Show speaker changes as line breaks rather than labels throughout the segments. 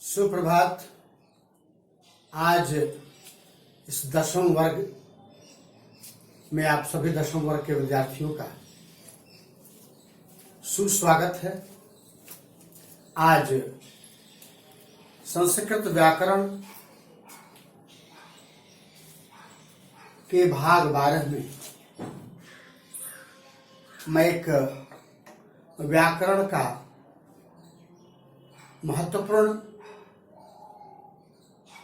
सुप्रभात। आज इस दसम वर्ग में आप सभी दसम वर्ग के विद्यार्थियों का सुस्वागत है। आज संस्कृत व्याकरण के भाग 12 में मैं एक व्याकरण का महत्वपूर्ण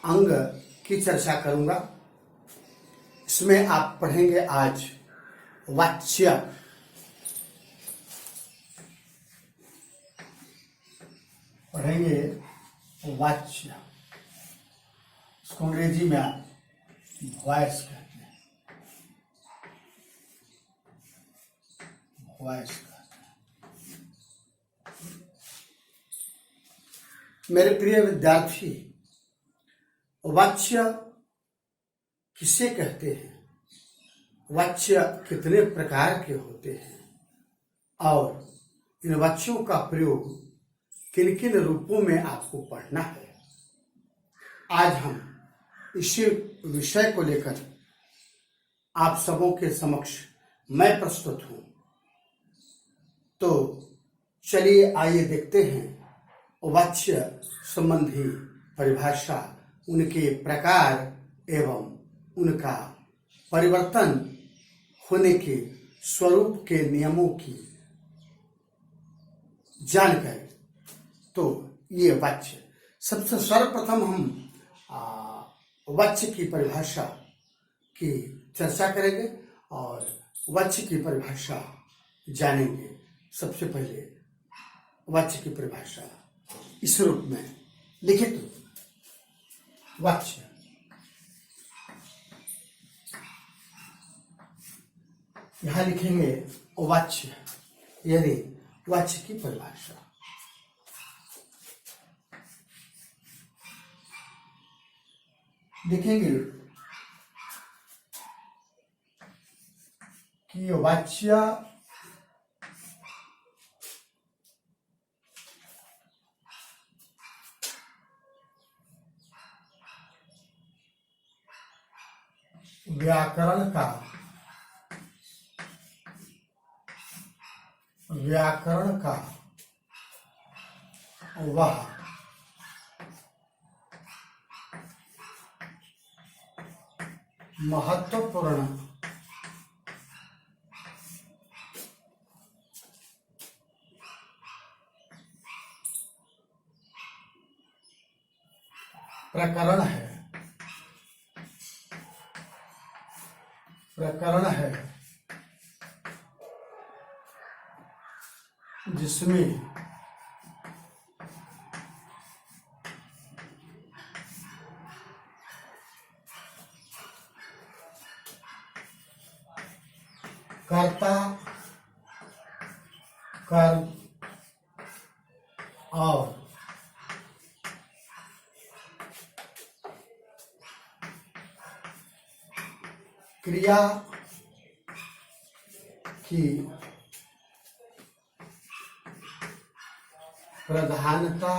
अंग की चर्चा करूंगा। इसमें आप पढ़ेंगे आज वाच्य। पढ़ेंगे वाच्य, इसको अंग्रेजी में आप वॉइस कहते हैं। वॉइस कहते हैं। मेरे प्रिय विद्यार्थी, वाच्य किसे कहते हैं, वाच्य कितने प्रकार के होते हैं और इन वाच्यों का प्रयोग किन किन रूपों में आपको पढ़ना है, आज हम इसी विषय को लेकर आप सबों के समक्ष मैं प्रस्तुत हूं। तो चलिए आइए देखते हैं वाच्य संबंधी परिभाषा, उनके प्रकार एवं उनका परिवर्तन होने के स्वरूप के नियमों की जानकारी। तो ये वाच्य, सबसे सर्वप्रथम हम वाच्य की परिभाषा की चर्चा करेंगे और वाच्य की परिभाषा जानेंगे। सबसे पहले वाच्य की परिभाषा इस रूप में लिखित वाच्य। यहां लिखेंगे वाच्य, यानी वाच्य की परिभाषा। लिखेंगे कि वाच्य व्याकरण का वह महत्वपूर्ण प्रकरण है जिसमें कर्ता, कर्म और क्रिया की प्रधानता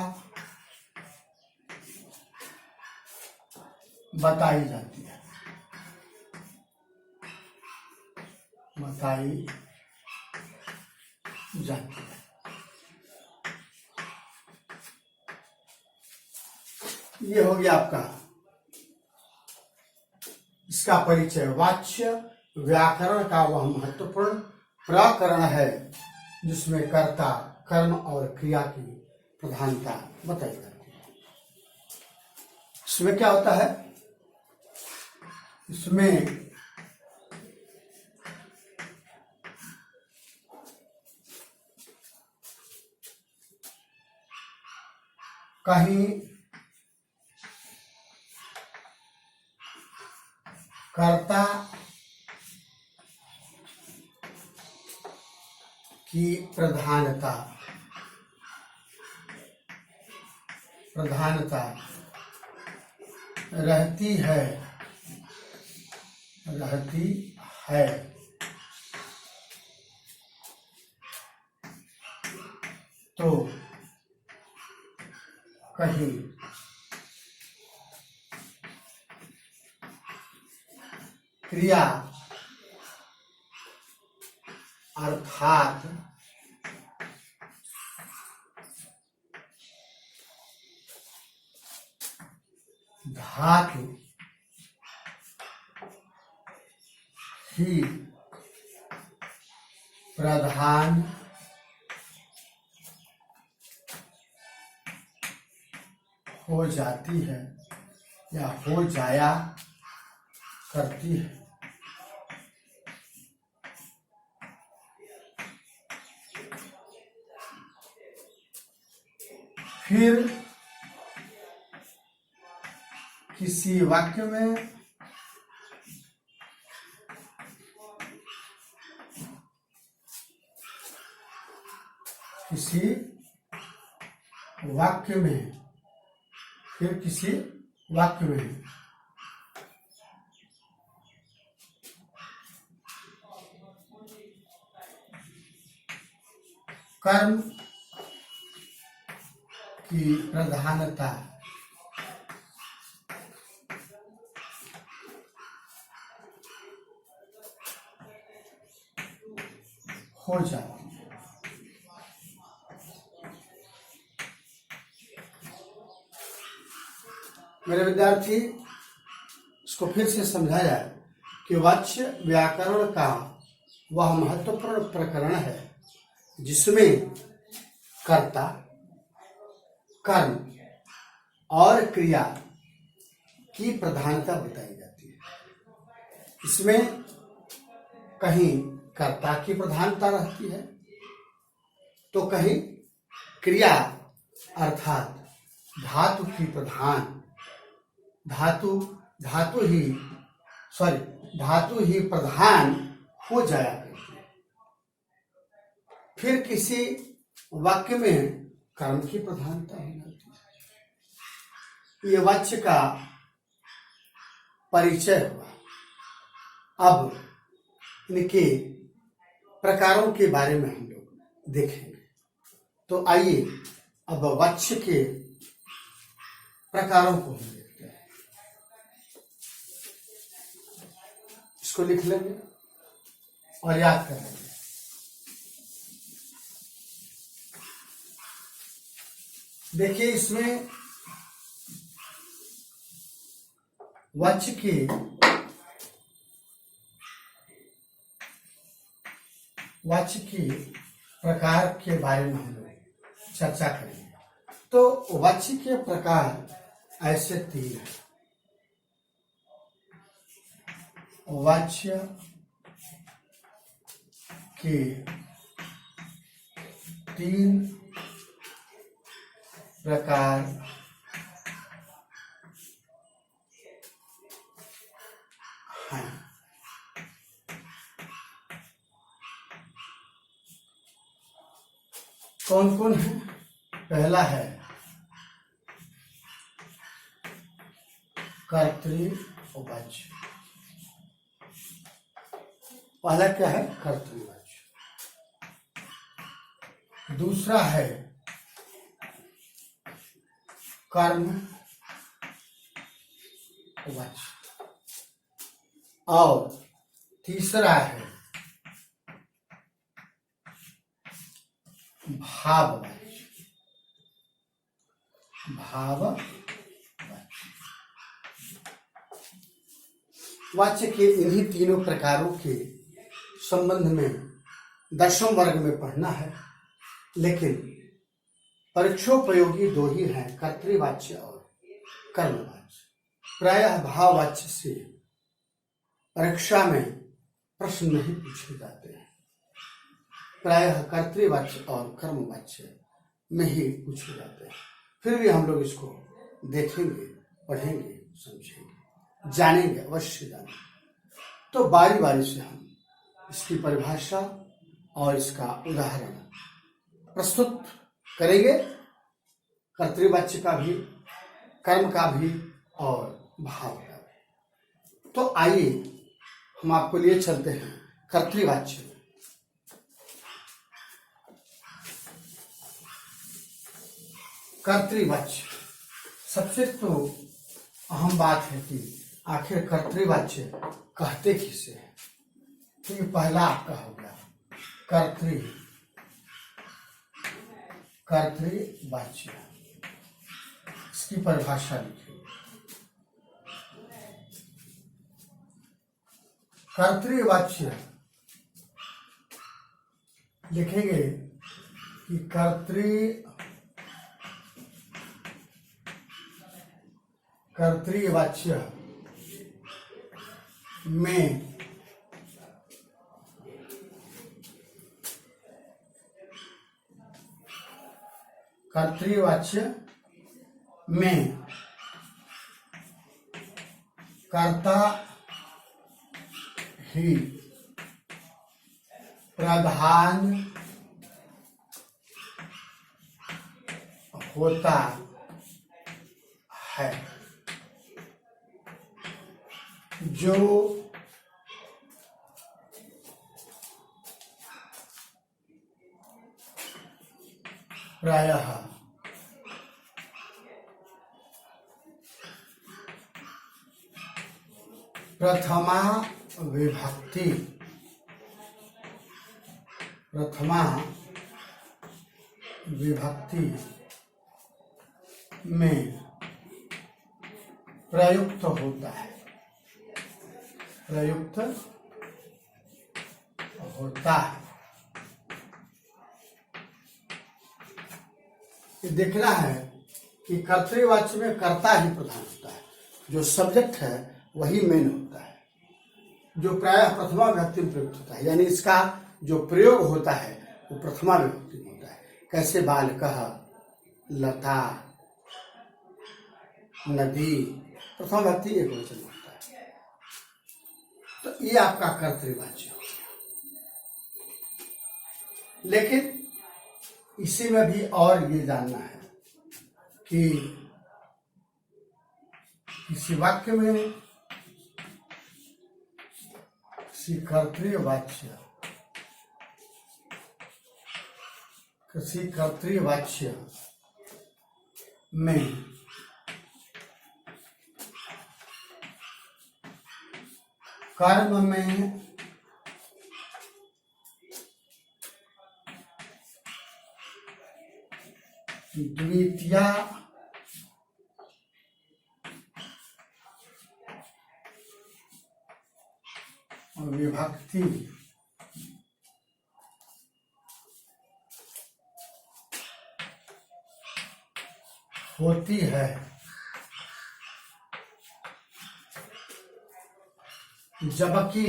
बताई जाती है। ये हो गया आपका इसका परिचय। वाच्य व्याकरण का वह महत्वपूर्ण प्रकरण है जिसमें कर्ता, कर्म और क्रिया की प्रधानता बताई जाती है। इसमें क्या होता है, इसमें कहीं कर्ता की प्रधानता रहती है तो कहीं क्रिया अर्थात धातु ही प्रधान हो जाती है या हो जाया करती है। फिर किसी वाक्य में फिर किसी वाक्य में कर्म की प्रधानता हो जाती है। मेरे विद्यार्थी, इसको फिर से समझा जाए कि वाच्य व्याकरण का वह महत्वपूर्ण प्रकरण है जिसमें कर्ता, कर्म और क्रिया की प्रधानता बताई जाती है। इसमें कहीं कर्ता की प्रधानता रहती है तो कहीं क्रिया अर्थात धातु की धातु ही प्रधान हो जाया करती है। फिर किसी वाक्य में कर्म की प्रधानता हो जाती है। ये वाच्य का परिचय हुआ। अब इनके प्रकारों के बारे में हम लोग देखेंगे। तो आइए अब वाच्य के प्रकारों को हम देखते हैं। इसको लिख लेंगे और याद कर लेंगे। देखिए, इसमें वाच्य के प्रकार के बारे में हम लोग चर्चा करेंगे। तो वाच्य के प्रकार ऐसे 3 हैं। वाच्य के 3 प्रकार हैं। कौन कौन है? पहला है कर्तृवाच्य। पहला क्या है? कर्तृवाच्य। दूसरा है कर्मवाच्य और तीसरा है भाववाच्य। वाच्य के इन्हीं तीनों प्रकारों के संबंध में 10वें वर्ग में पढ़ना है, लेकिन परीक्षोपयोगी 2 ही हैं, कर्तृवाच्य और कर्मवाच्य। प्रायः भाववाच्य से परीक्षा में प्रश्न नहीं पूछे जाते हैं। प्रायः कर्तृवाच्य और कर्मवाच्य में ही पूछे जाते हैं। फिर भी हम लोग इसको देखेंगे, पढ़ेंगे, समझेंगे, जानेंगे, अवश्य जानेंगे। तो बारी बारी से हम इसकी परिभाषा और इसका उदाहरण प्रस्तुत करेंगे, कर्तृवाच्य का भी, कर्म का भी और भाव का भी। तो आइए हम आपको लिए चलते हैं कर्तृवाच्य में। कर्तृवाच्य सबसे तो अहम बात है कि आखिर कर्तृवाच्य कहते किसे हैं? तो ये पहला आपका हो गया कर्तृवाच्य। इसकी परिभाषा लिखिए। कर्तृवाच्य लिखेंगे कि कर्तृवाच्य में कर्ता ही प्रधान होता है। जो प्रायः प्रथमा विभक्ति में प्रयुक्त होता है। ये देखना है कि कर्तृवाच्य में कर्ता ही प्रधान होता है। जो सब्जेक्ट है वही मेन होता है, जो प्रायः प्रथमा विभक्ति में प्रयुक्त होता है। यानी इसका जो प्रयोग होता है वो प्रथमा विभक्ति में होता है। कैसे बालकः, लता, नदी, प्रथमा विभक्ति एक वचन होता है। तो ये आपका कर्तृवाच्य हो गया। लेकिन इसी में भी और ये जानना है कि किसी वाक्य में किसी कर्तृवाच्य में कर्म में द्वितीया विभक्ति होती है, जबकि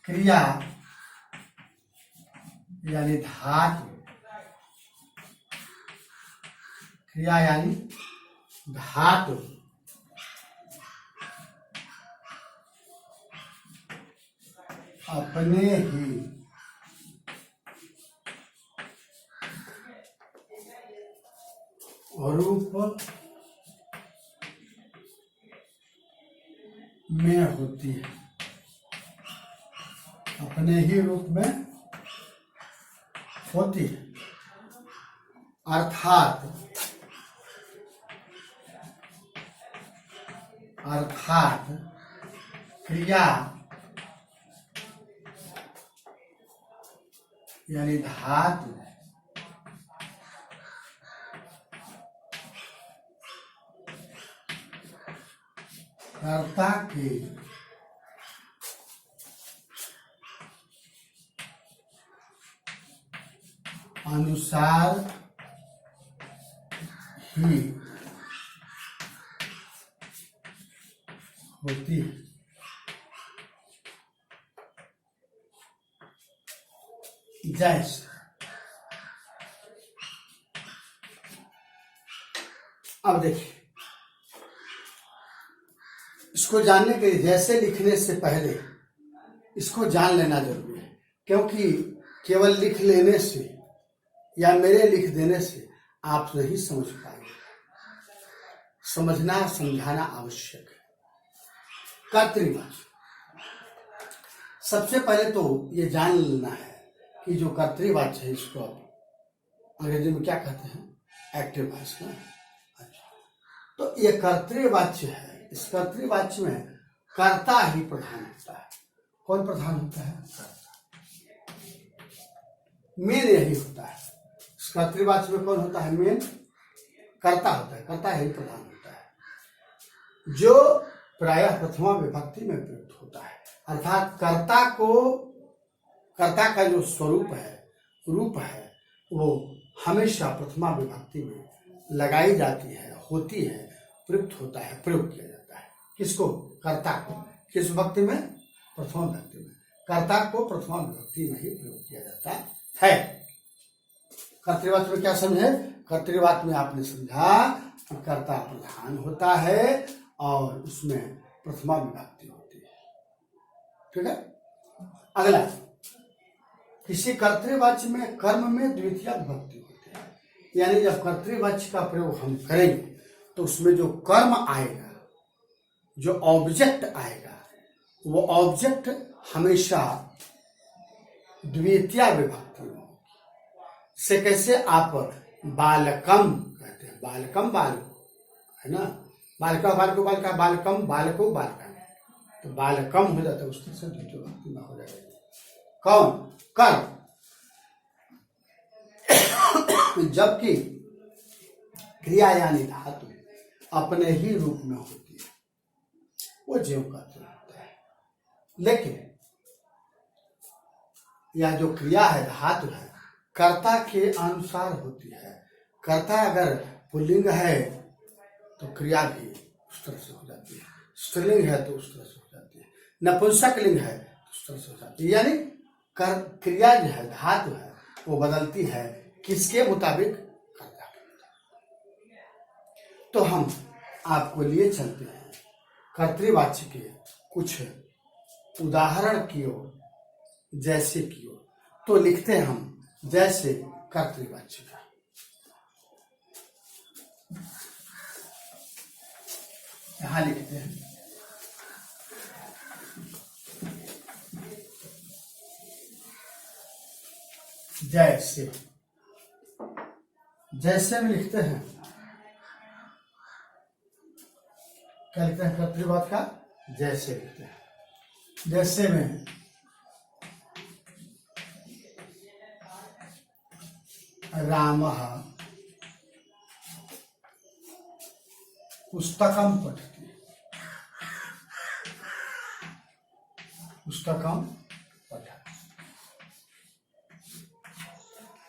क्रिया यानी धातु अपने ही रूप में होती है। अपने ही रूप में होती है, अर्थात क्रिया यानी धातु कर्ता के अनुसार ही होती है। जैसे अब देखिए, इसको जानने के लिए जैसे लिखने से पहले इसको जान लेना जरूरी है, क्योंकि केवल लिख लेने से या मेरे लिख देने से आप नहीं समझ पाएंगे। समझना समझाना आवश्यक है। कर्तृवाच्य, सबसे पहले तो ये जान लेना है कि जो कर्तृवाच्य है इसको अंग्रेजी में क्या कहते हैं, एक्टिव वॉइस ना। अच्छा, तो ये कर्तृवाच्य है। इस कर्तृवाच्य में कर्ता ही प्रधान होता है। कौन प्रधान होता है? कर्ता। मेन यही होता है। इस कर्तृवाच्य में कौन होता है? मेन कर्ता होता है। कर्ता ही प्रधान होता है, जो प्रायः प्रथमा विभक्ति में प्रयुक्त होता है। अर्थात कर्ता का जो स्वरूप है, रूप है, वो हमेशा प्रथमा विभक्ति में लगाई जाती है, होती है, प्रयुक्त होता है, प्रयोग किया जाता है। किसको? कर्ता को। किस विभक्ति में? प्रथमा विभक्ति में। कर्ता को प्रथमा विभक्ति में ही प्रयोग किया जाता है। कर्तृवाच्य में क्या समझे? कर्तृवाच्य में आपने समझा कि कर्ता प्रधान होता है और उसमें प्रथमा विभक्ति होती है। ठीक है। अगला, किसी कर्तृवाच्य में कर्म में द्वितीय विभक्ति होती है। यानी जब कर्तृवाच्य का प्रयोग हम करेंगे तो उसमें जो कर्म आएगा, जो ऑब्जेक्ट आएगा, वो ऑब्जेक्ट हमेशा द्वितीय विभक्ति में होगी। से कैसे? आप बालकम कहते हैं, बालकम बालको, है ना। बालका बालको बालका, बालकम बालको बालका, तो बालकम हो जाता है, उस तरह से द्वितीय विभक्ति में हो जाएगा। कौन? कर्म। जबकि क्रिया यानी धातु अपने ही रूप में होती है, वो जीव कर्तृ होता है। लेकिन यह जो क्रिया है, धातु है, कर्ता के अनुसार होती है। कर्ता अगर पुल्लिंग है तो क्रिया भी उस तरह से हो जाती है, स्त्रीलिंग है तो उस तरह से हो जाती है, नपुंसक लिंग है तो उस तरह से हो जाती है। यानी क्रिया जो है, धातु है, वो बदलती है किसके मुताबिक? कर्ता के मुताबिक। तो हम आपको लिए चलते हैं कर्तृवाच्य के कुछ उदाहरण की ओर। जैसे की ओर तो लिखते हैं हम जैसे कर्तृवाच्य का। यहां लिखते हैं जैसे। जैसे में लिखते हैं, क्या लिखते हैं? कर्तृवाच्य का जैसे लिखते हैं। जैसे में रामः पुस्तकं पठति, पुस्तकं पठति।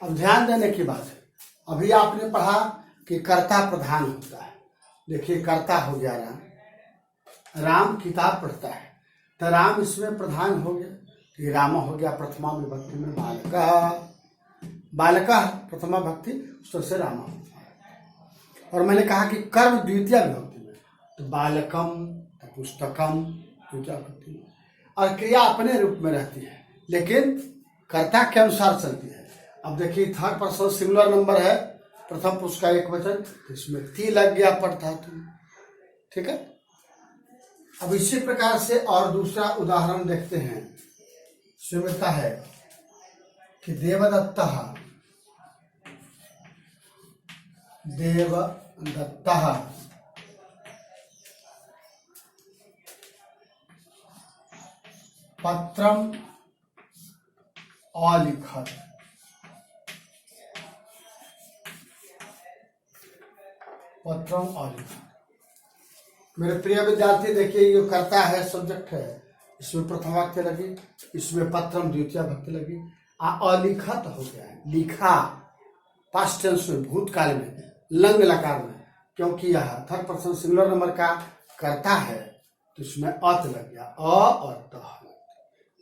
अब ध्यान देने की बात है, अभी आपने पढ़ा कि कर्ता प्रधान होता है। देखिए, कर्ता हो गया राम, राम किताब पढ़ता है, तो राम इसमें प्रधान हो गया, कि राम हो गया प्रथमा विभक्ति में बालका, बालका प्रथमा भक्ति, उस तरह से रामा होता है। और मैंने कहा कि कर्म द्वितीय विभक्ति में, तो बालकम, पुस्तकम द्वितीय विभक्ति में, और क्रिया अपने रूप में रहती है लेकिन कर्ता के अनुसार चलती है। अब देखिए, थर्ड पर्सन सिंगुलर नंबर है, प्रथम पुरुष का एक वचन, तो इसमें ती लग गया पढ़ता तुम। ठीक है। अब इसी प्रकार से और दूसरा उदाहरण देखते हैं। सुमिता है कि देवदत्तः, देवदत्तः पत्रम अलिखत, पत्रम अलिखत। मेरे प्रिय विद्यार्थी, देखिए, ये कर्ता है, सब्जेक्ट है, इसमें प्रथम वाक्य लगी, इसमें पत्रम द्वितीय भक्ति लगी, अलिखत हो गया है, लिखा, पास्ट टेंस में, भूतकाल में, लंग लकार में, क्योंकि यह थर्ड पर्सन सिंगुलर नंबर का कर्ता है, तो इसमें अत लग गया, अ और त,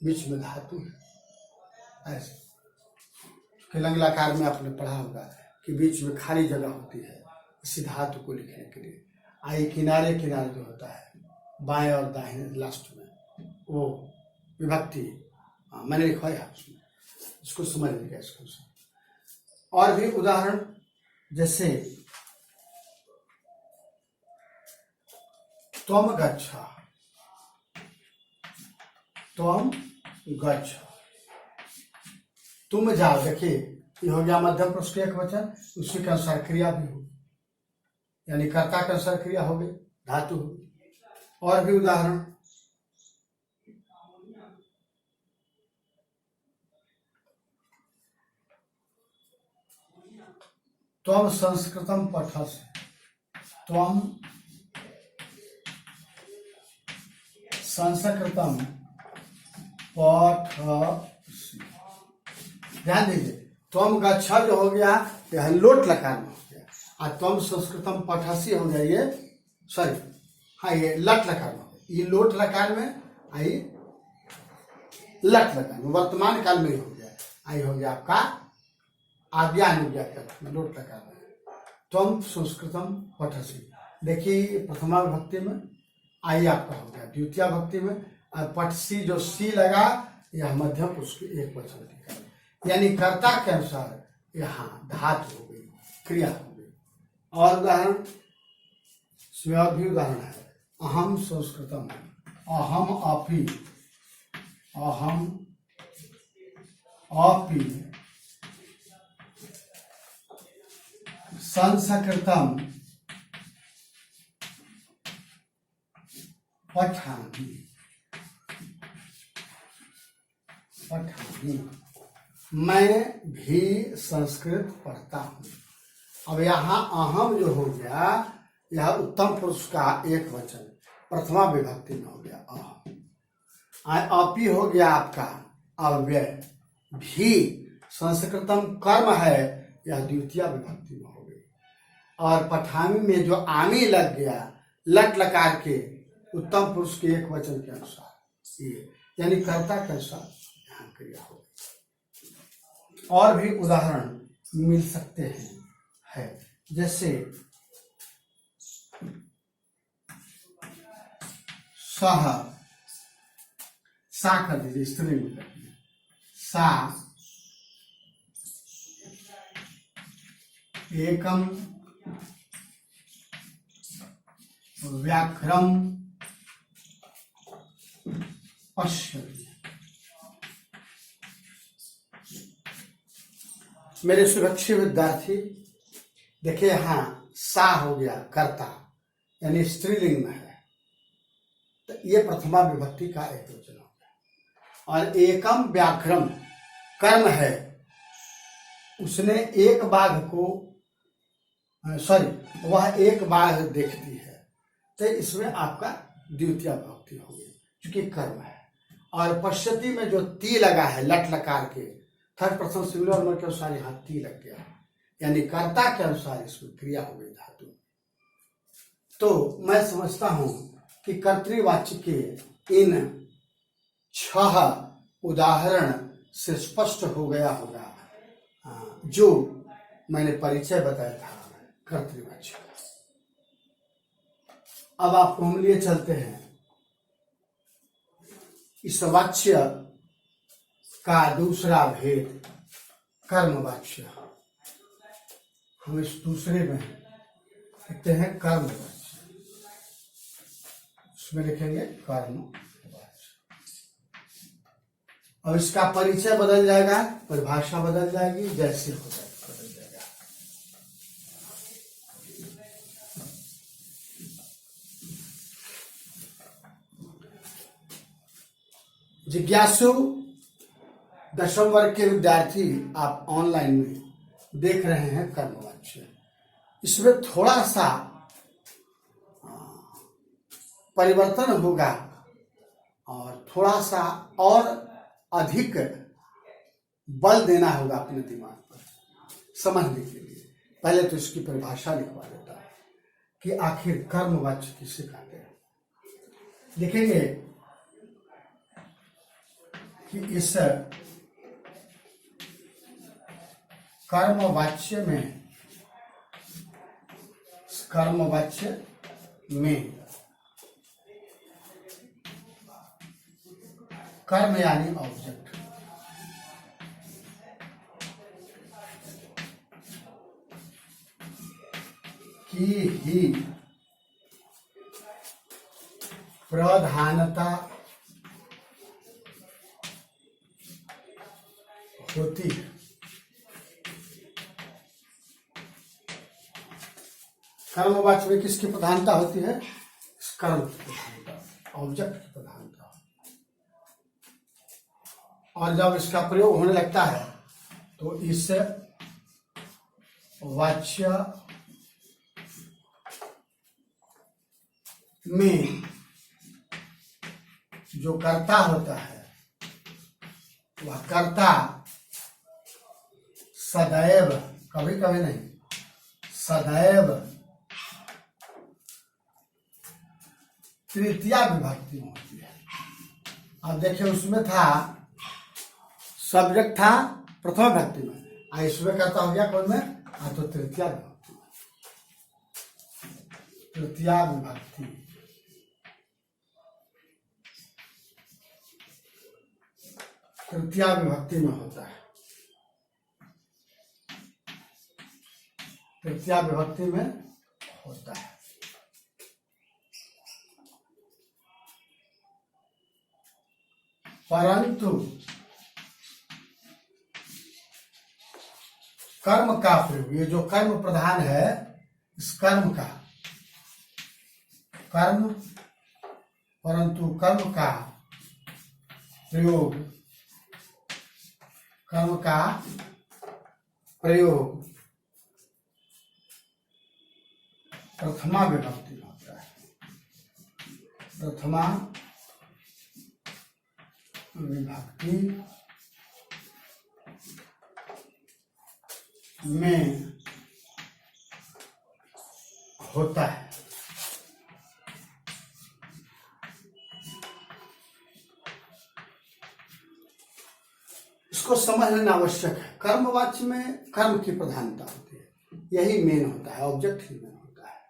बीच में धातु है। ऐसे लंग लकार में आपने पढ़ा होगा कि बीच में खाली जगह होती है इसी धातु को लिखने के लिए। आई किनारे किनारे जो होता है, बाएं और दाहिने लास्ट में, वो विभक्ति मैंने लिखवाया उसमें, इसको समझ लीजिएगा इसको। और भी उदाहरण, जैसे त्वम गच्छ, त्वम गच्छ, तुम जाओ। देखिए, ये हो गया मध्यम पुरुष के एक वचन, उसी के अनुसार क्रिया भी होगी, यानी कर्ता के अनुसार क्रिया हो गई, धातु होगी। और भी उदाहरण, त्वम संस्कृतम पठसि, त्वम संस्कृतम पठसि। ध्यान दीजिए, त्वम का छ जो हो गया यह लोट लकार में हो गया, और त्वम संस्कृतम पठसि हो गया ये, सॉरी हाँ ये लट लकार में हो गया, ये लोट लकार में आई, लट लकार में वर्तमान काल में ही हो गया, आई हो गया आपका आज्ञानुज्ञा लोट लकार में। त्वम संस्कृतम पठसि, देखिए प्रथमा विभक्ति में आई आपका हो गया, द्वितीय भक्ति में पठसी जो सी लगा यह मध्यम पुरुष की एक वचन की, यानी कर्ता के अनुसार यहाँ धातु हो गई, क्रिया हो गई। और उदाहरण, इसमें और भी उदाहरण है, अहम संस्कृतम, अहम अपि, अहम अपि संस्कृतम पठामि, पठामि, मैं भी संस्कृत पढ़ता हूँ। अब यहाँ अहम जो हो गया यह उत्तम पुरुष का एक वचन प्रथमा विभक्ति में हो गया अहम, अपि हो गया आपका अव्यय, भी संस्कृतम कर्म है यह द्वितीय विभक्ति में हो गई, और पठामी में जो आमी लग गया लट लकार के उत्तम पुरुष के एक वचन के अनुसार ये, यानी कर्ता के अनुसार यहाँ क्रिया हो गई। और भी उदाहरण मिल सकते हैं, है जैसे सह, सा कर दीजिए स्त्री में, सा एकम व्याघ्रम पश्यति। मेरे सुरक्षित विद्यार्थी देखिए यहाँ सा हो गया कर्ता, यानी स्त्रीलिंग में है, तो ये प्रथमा विभक्ति का एक वचन हो गया। और एकम व्याघ्रम कर्म है, उसने एक बाघ को, सॉरी वह एक बाघ देखती है, तो इसमें आपका द्वितीय विभक्ति हो गई क्योंकि कर्म है। और पश्यति में जो ती लगा है लट लकार के थर्ड पर्सन सिंगुलर नंबर के अनुसार यहाँ ती लग गया, यानी कर्ता के अनुसार इसमें क्रिया हो गई धातु। तो मैं समझता हूं कि कर्तृवाच्य के इन 6 उदाहरण से स्पष्ट हो गया होगा जो मैंने परिचय बताया था कर्तृवाच्य। अब आपको हम लिए चलते हैं इस वाच्य का दूसरा भेद कर्मवाच्य। हम इस दूसरे में लिखते हैं कर्मवाच्य, उसमें लिखेंगे कर्मवाच्य। और इसका परिचय बदल जाएगा, परिभाषा बदल जाएगी, जैसे हो जाएगा बदल जाएगा। जिज्ञासु 10वीं वर्ग के विद्यार्थी आप ऑनलाइन में देख रहे हैं कर्मवाच्य। इसमें थोड़ा सा परिवर्तन होगा और थोड़ा सा और अधिक बल देना होगा अपने दिमाग पर समझने के लिए। पहले तो इसकी परिभाषा लिखवा देता है कि आखिर कर्मवाच्य किसे कहते हैं। देखेंगे कि इस कर्मवाच्य में कर्म यानी ऑब्जेक्ट, की ही प्रधानता होती है। कर्मवाच्य में किसकी प्रधानता होती है? कर्म की प्रधानता, ऑब्जेक्ट की प्रधानता। और जब इसका प्रयोग होने लगता है तो इस वाच्य में जो कर्ता होता है वह कर्ता सदैव, कभी कभी नहीं, सदैव तृतीया विभक्ति में होती है। अब देखिए उसमें था सब्जेक्ट था प्रथम विभक्ति में, इसमें कर्ता हो गया कौन में? तो तृतीया विभक्ति में, तृतीया विभक्ति। तृतीया विभक्ति में होता है, तृतीया विभक्ति में होता है। परंतु कर्म का प्रयोग, ये जो कर्म प्रधान है, इस कर्म का कर्म, परंतु कर्म का प्रयोग, कर्म का प्रयोग प्रथमा विभक्ति में होता है, प्रथमा विभक्ति में होता है। इसको समझ लेना आवश्यक है। कर्मवाच्य में कर्म की प्रधानता होती है, यही मेन होता है, ऑब्जेक्ट ही मेन होता है।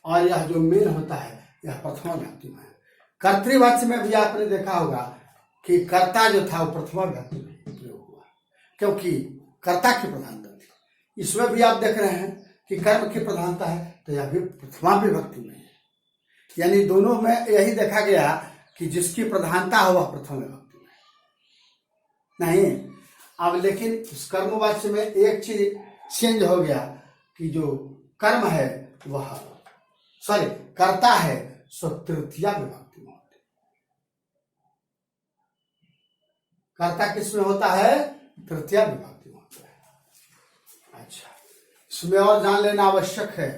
और यह जो मेन होता है यह प्रथमा विभक्ति में है। कर्तृवाच्य में भी आपने देखा होगा कि कर्ता जो था वो प्रथमा विभक्ति में प्रयोग हुआ, क्योंकि कर्ता की प्रधानता थी। इसमें भी आप देख रहे हैं कि कर्म की प्रधानता है, तो यह भी प्रथमा विभक्ति में है। यानी दोनों में यही देखा गया कि जिसकी प्रधानता हो वह प्रथम विभक्ति में नहीं। अब लेकिन इस कर्मवाच्य में एक चीज चेंज हो गया कि जो कर्म है वह, सॉरी, कर्ता है सो तृतीया विभक्ति में होता है। कर्ता किसमें होता है? तृतीया विभक्ति में होता है। अच्छा, इसमें और जान लेना आवश्यक है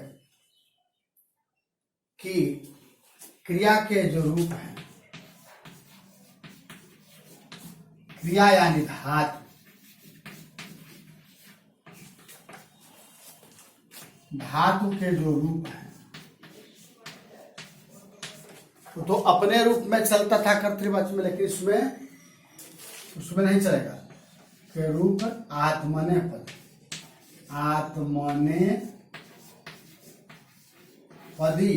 कि क्रिया के जो रूप हैं, क्रिया यानी धातु, धातु के जो रूप हैं तो अपने रूप में चलता था कर्तृवाच्य में, लेकिन उसमें नहीं चलेगा। के रूप आत्मने पद, आत्मने पदी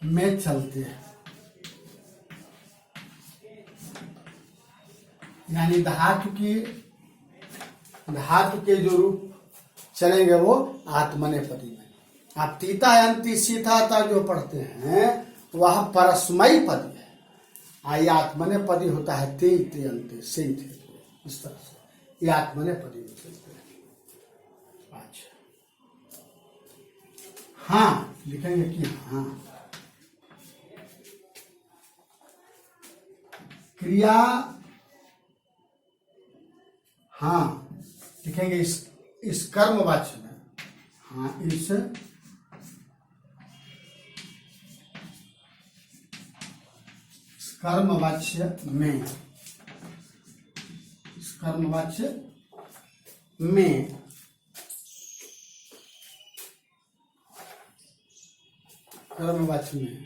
में चलते हैं। यानी धातु के जो रूप चलेंगे वो आत्मनेपदी में। आप तीता अंति सीता ता जो पढ़ते हैं वह परस्मयी पदी है, आई आत्मनेपदी होता है ते ते अंते से थे, इस तरह से ये आत्मनेपदी में चलते हैं। अच्छा, हाँ लिखेंगे कि हाँ क्रिया, हाँ लिखेंगे इस कर्मवाच्य में, हाँ इस कर्मवाच्य में, इस कर्मवाच्य में कर्मवाच्य में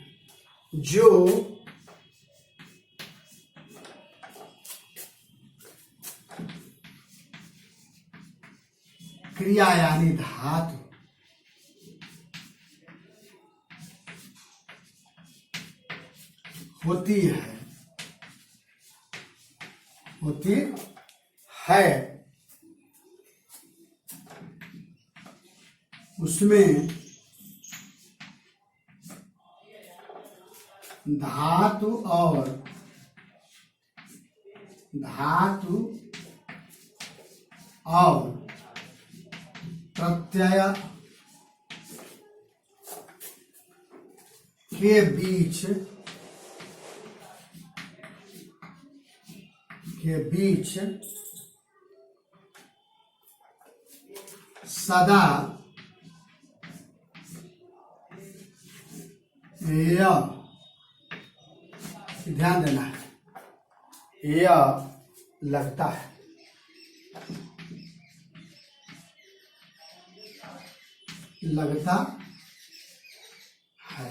जो क्रिया यानी धातु होती है उसमें धातु और धातु और प्रत्यय के बीच सदा यह, ध्यान देना है, यह लगता है। लगता है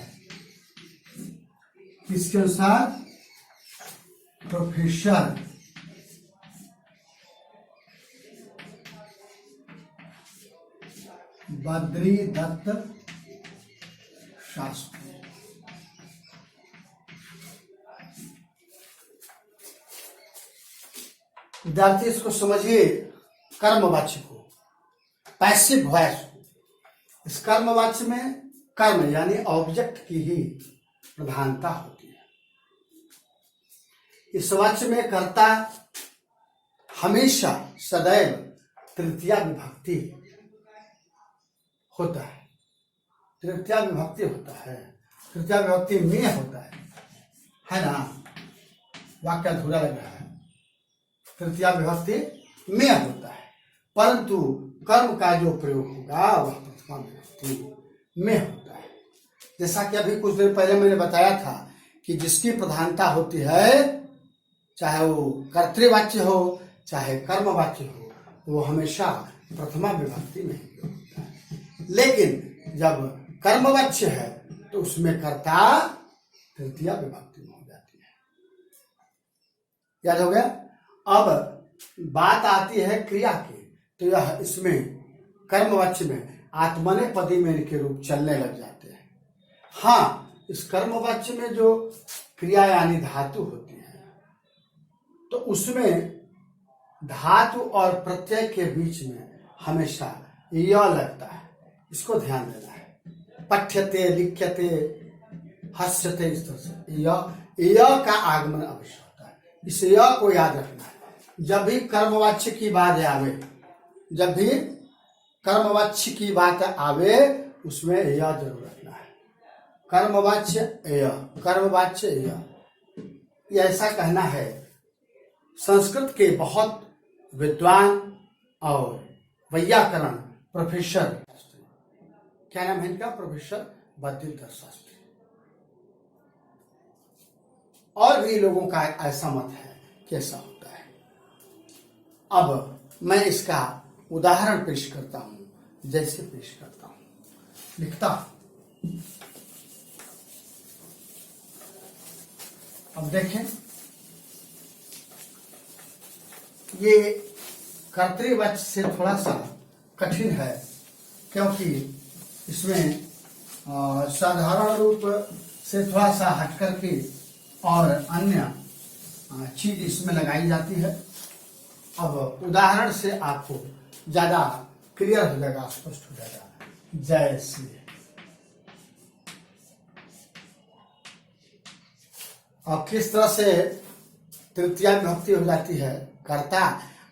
किसके अनुसार? प्रोफेसर बद्री दत्त शास्त्री। विद्यार्थी इसको समझिए, कर्मवाच्य को, पैसिव वॉइस। इस कर्मवाच्य में कर्म यानी ऑब्जेक्ट की ही प्रधानता होती है। इस वाच्य में कर्ता हमेशा सदैव तृतीया विभक्ति होता है। तृतीया विभक्ति होता है, तृतीया विभक्ति में होता है ना? वाक्य अधूरा लग रहा है। तृतीया विभक्ति में होता है, परंतु कर्म का जो प्रयोग होगा वह प्रथमा विभक्ति में होता है। जैसा कि अभी कुछ देर पहले मैंने बताया था कि जिसकी प्रधानता होती है, चाहे वो कर्तृवाच्य हो चाहे कर्मवाच्य हो, वो हमेशा प्रथमा विभक्ति में होता है। लेकिन जब कर्मवाच्य है तो उसमें कर्ता तृतीया विभक्ति में हो जाती है। याद हो गया? अब बात आती है क्रिया की, तो यह इसमें कर्मवाच्य में आत्मनेपदी में इनके रूप चलने लग जाते हैं। हाँ, इस कर्मवाच्य में जो क्रिया यानी धातु होती है, तो उसमें धातु और प्रत्यय के बीच में हमेशा य लगता है। इसको ध्यान देना है। पठ्यते, लिख्यते, हस्यते, इस तरह से य का आगमन अवश्य होता है। इस य को याद रखना है। जब भी कर्मवाच्य की बात आवे, जब भी कर्मवाच्य की बात आवे, उसमें य जरूर रखना है। कर्मवाच्य य, कर्मवाच्य य, ऐसा कहना है। संस्कृत के बहुत विद्वान और वैयाकरण प्रोफेसर, क्या नाम है इनका? प्रोफेसर बद्री दत्त शास्त्री। और भी लोगों का ऐसा मत है कि ऐसा होता है। अब मैं इसका उदाहरण पेश करता हूं, जैसे पेश करता हूं। लिखता हूं, अब देखें, ये कर्तृवाच्य से थोड़ा सा कठिन है, क्योंकि इसमें साधारण रूप से थोड़ा सा हट करके और अन्य चीज इसमें लगाई जाती है। अब उदाहरण से आपको ज्यादा क्लियर हो जाएगा, स्पष्ट हो जाएगा। जैसे अब किस तरह से तृतीया विभक्ति हो जाती है, कर्ता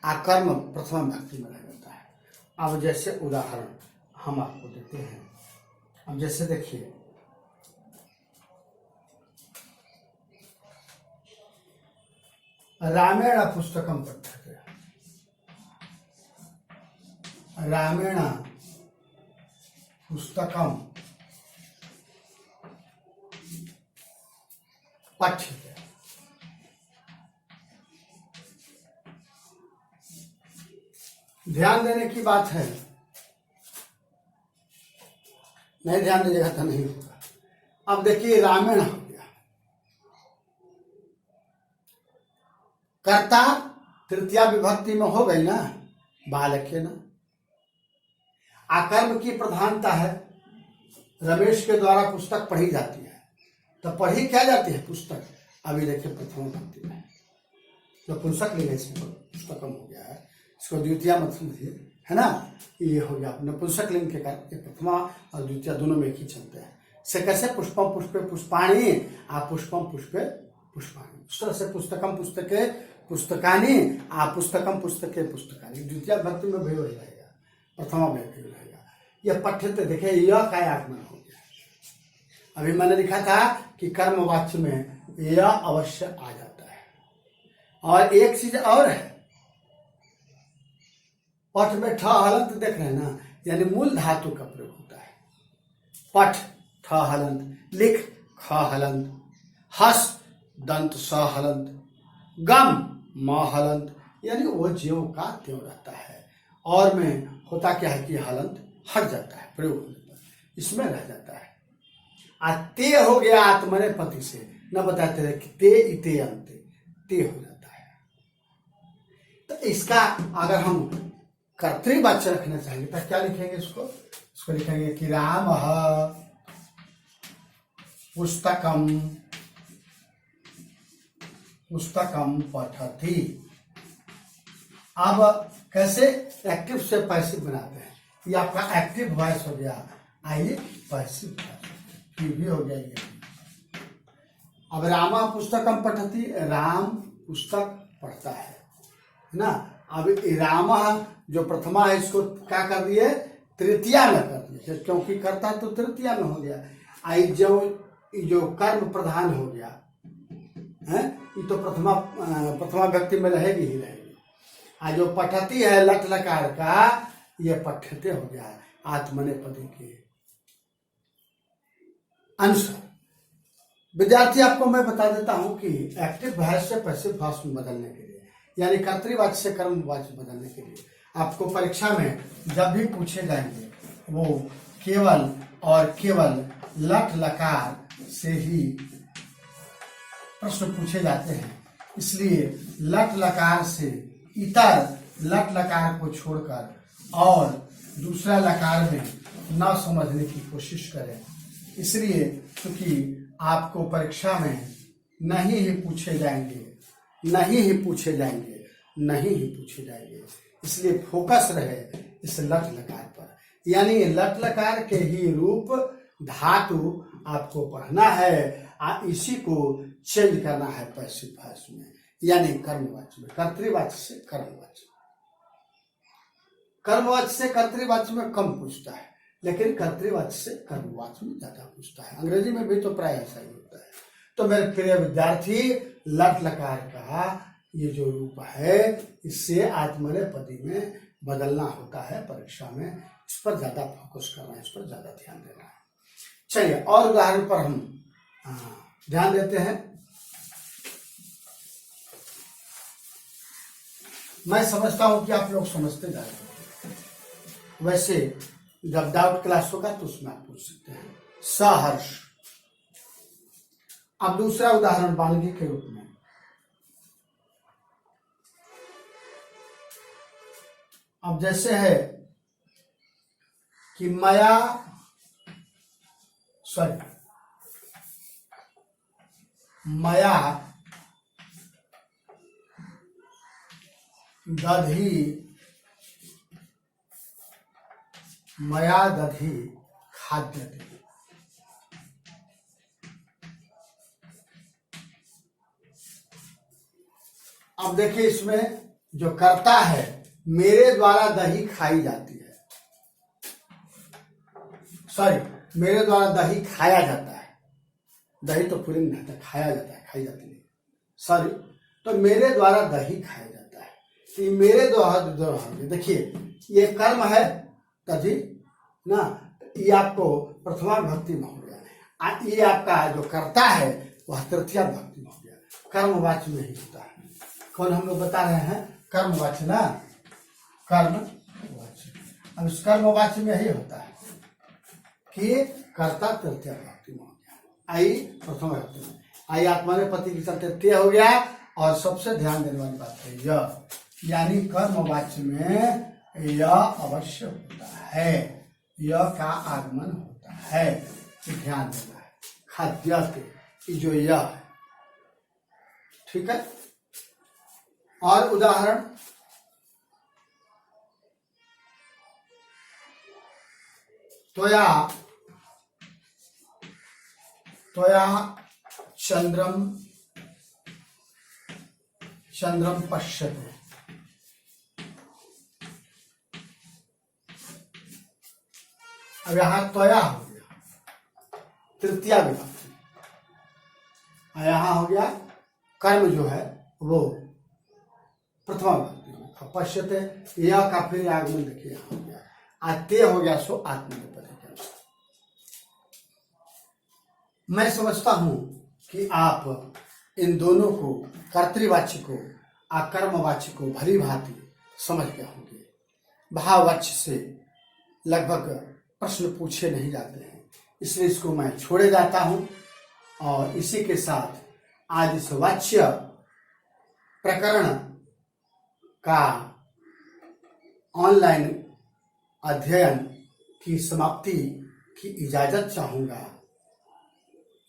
आकर्म प्रथमा विभक्ति में रह जाता है। अब जैसे उदाहरण हम आपको देते हैं। अब जैसे देखिए, रामेण पुस्तकम पठ्यते, रामेण पुस्तकम पठ्यते। ध्यान देने की बात है, नहीं ध्यान दीजिएगा तो नहीं होगा। अब देखिए, रामेण हो गया, कर्ता तृतीया विभक्ति में हो गई ना, बालके ना। आकर्म की प्रधानता है, रमेश के द्वारा पुस्तक पढ़ी जाती है, तो पढ़ी क्या जाती है? पुस्तक। अभी देखिए प्रथम विभक्ति में जो पुस्तक लिंग है, इसमें पुस्तकम हो गया है, इसको द्वितीया मत समझिए, है ना। ये हो गया नपुंसक लिंग के कारण प्रथमा और द्वितीय दोनों में एक ही चलते हैं। से कैसे? पुष्पम पुष्पे पुष्पाणि, आप पुष्पम पुष्पे पुष्पाणि। उस तरह से पुस्तकम पुस्तके पुस्तकानि पुस्तकम पुस्तके पुस्तकानि, द्वितीय भक्ति में भी वही रहेगा, प्रथमा व्यक्ति में रहेगा। यह पठ्यते, देखिए यह का आगमन हो गया। अभी मैंने लिखा था कि कर्मवाच्य में यह अवश्य आ जाता है। और एक चीज और है, पठ में ठ हलंत देख रहे हैं ना, यानी मूल धातु का प्रयोग होता है। पठ ठ हलंत, लिख ख हलंत, हस दंत स हलंत, गम म हलंत, यानी वो ज्यों का त्यों रहता है। और में होता क्या है कि हलंत हट जाता है, प्रयोग होने पर इसमें रह जाता है। ते हो गया आत्मने पति से, न बताते रहे कि ते इते अंते, ते हो जाता है। तो इसका अगर हम कर्तृवाच्य रखना चाहेंगे तो क्या लिखेंगे इसको लिखेंगे कि राम पुस्तकम पुस्तकम पठति। अब कैसे एक्टिव से पैसिव बनाते हैं, ये आपका एक्टिव वॉइस हो गया, आइए पैसिव वॉइस भी हो गया ये। अब रामा पुस्तकम पठति, राम पुस्तक पढ़ता है ना। अब रामा जो प्रथमा है इसको क्या कर दिए, तृतीया में कर दिए, क्योंकि करता तो तृतीया में हो गया। आई जो कर्म प्रधान हो गया है, ये तो प्रथमा व्यक्ति में रहेगी ही रहेगी। आज जो पठती है लट लकार का, ये पठ्यते हो गया आत्मनेपदी के अनुसार। विद्यार्थी आपको मैं बता देता हूं कि एक्टिव वॉइस से पैसिव वॉइस में बदलने के लिए, यानी कर्तृवाच्य से कर्मवाच्य बदलने के लिए आपको परीक्षा में जब भी पूछे जाएंगे वो केवल और केवल लट लकार से ही प्रश्न पूछे जाते हैं। इसलिए लट लकार से इतर लट लकार को छोड़कर और दूसरा लकार में न समझने की कोशिश करें। इसलिए क्योंकि आपको परीक्षा में नहीं ही पूछे जाएंगे, इसलिए फोकस रहे इस लट लकार पर, यानी लट लकार के ही रूप धातु आपको पढ़ना है, इसी को चेंज करना है पैसिव वॉइस में, यानी कर्मवाच्य में। कर्तृवाच्य से कर्तृवाच्य में कम पूछता है, लेकिन कर्तृवाच्य से कर्मवाच्य में ज्यादा पूछता है। अंग्रेजी में भी तो प्राय ऐसा ही होता है। तो मेरे प्रिय विद्यार्थी, लट लकार का ये जो रूप है इससे आत्मनेपदी में बदलना होता है परीक्षा में। इस पर ज्यादा फोकस करना है, इस पर ज्यादा ध्यान देना है। चलिए और उदाहरण पर हम ध्यान देते हैं। मैं समझता हूं कि आप लोग समझते जा रहे हैं। वैसे जब डाउट क्लास होगा तो उसमें आप पूछ सकते हैं। सहर्ष। अब दूसरा उदाहरण वाल्मीकि के रूप में, अब जैसे है कि मया दधि खाद्यते। अब देखिए इसमें जो कर्ता है, मेरे द्वारा दही खाई जाती है, मेरे द्वारा दही खाया जाता है। दही तो पुलिंग रहता है, खाया जाता है, खाई जाती है। तो मेरे द्वारा दही खाया जाता है, कि मेरे द्वारा, देखिए ये कर्म है दधि ना, ये आपको प्रथमा विभक्ति में हो गया। ये आपका जो कर्ता है वह तृतीया विभक्ति में हो गया, कर्मवाच्य में ही होता है। कौन हम लोग बता रहे हैं, कर्मवाच्य ना, कर्मवाच्य। अब इस कर्मवाच्य में ही होता है कि कर्ता तृतीया विभक्ति में हो गया, आई प्रथम विभक्ति में, आई आत्मनेपदी के चलते ते हो गया। और सबसे ध्यान देने वाली बात है यह, यानी कर्मवाच्य में यह अवश्य होता है, यह का आगमन होता है, ध्यान देना है। खाद्यते जो यह है, ठीक है। और उदाहरण, त्वया चंद्रम चंद्रम पश्यते। अब यहां त्वया हो गया तृतीया विभक्ति, यहां हो गया कर्म जो है वो प्रथमा विभक्ति में। अब पश्यते यह का फिर आगमन देखिए यहां हो गया, आते हो गया सो आत्मनेपद। मैं समझता हूं कि आप इन दोनों को, कर्तृवाच्य को आकर्मवाच्य को भली भांति समझ गए होंगे। भाववाच्य से लगभग प्रश्न पूछे नहीं जाते हैं, इसलिए इसको मैं छोड़े जाता हूं। और इसी के साथ आज इस वाच्य प्रकरण का ऑनलाइन अध्ययन की समाप्ति की इजाजत चाहूंगा।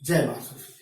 जय मां सरस्वती।